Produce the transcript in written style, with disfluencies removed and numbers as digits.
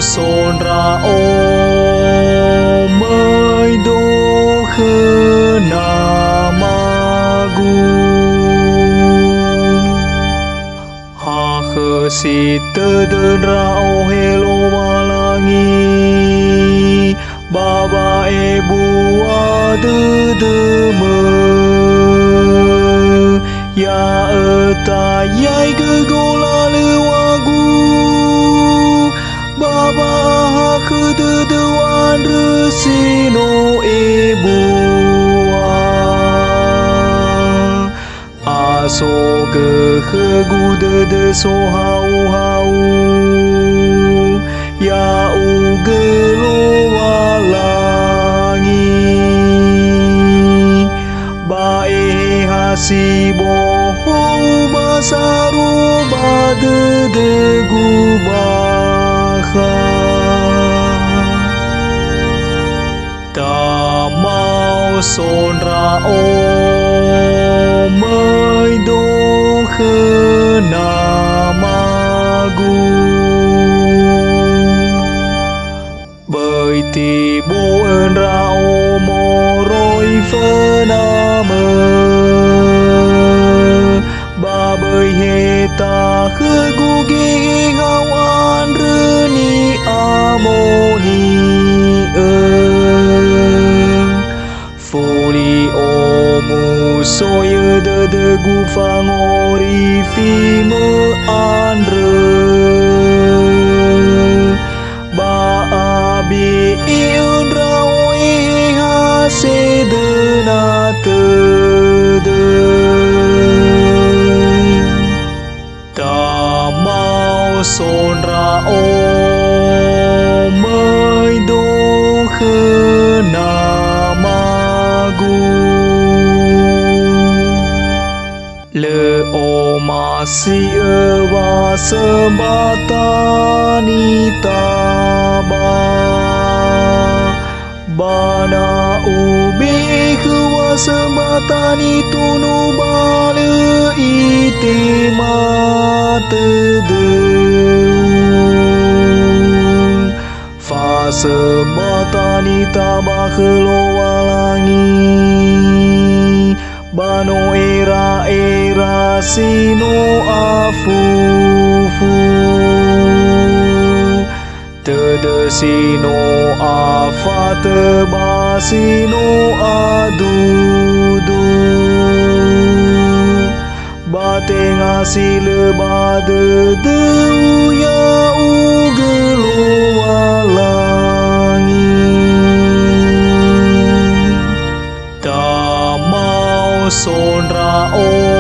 son ra ô mới đô khơ na ma gu ha khơ si tơ đơn ra ô hello walangi baba ebu adu de me ya ta yai ge go la le wagu baba ha khơ de wan re si no ebu so ge khơ gu de so hau hau ya u ge lo walangi ba e hasi bo ho basaru ba de gu ba kha ta mau son ra ô mới đô khơ na ma gu bởi thì bố ơn ra ô mô rồi phơ na mơ ba bởi hệ ta khơ gu ghê ngao an rơ ni a mô ni ơn phô li ô mu soy de gu fang ori fi me andre ba abi iun rao e ha se de na te de ta mau son ra ô mới đô khơ na ma gu le o ma si va sembatani taba bana ubi khwa sembatani tunu bale ite mat de fa sembatani taba khlo walangi bano era sino afufu te sino afa te ba sino adudu ba te ngasi le ba de ya ugelo walangi son ra ô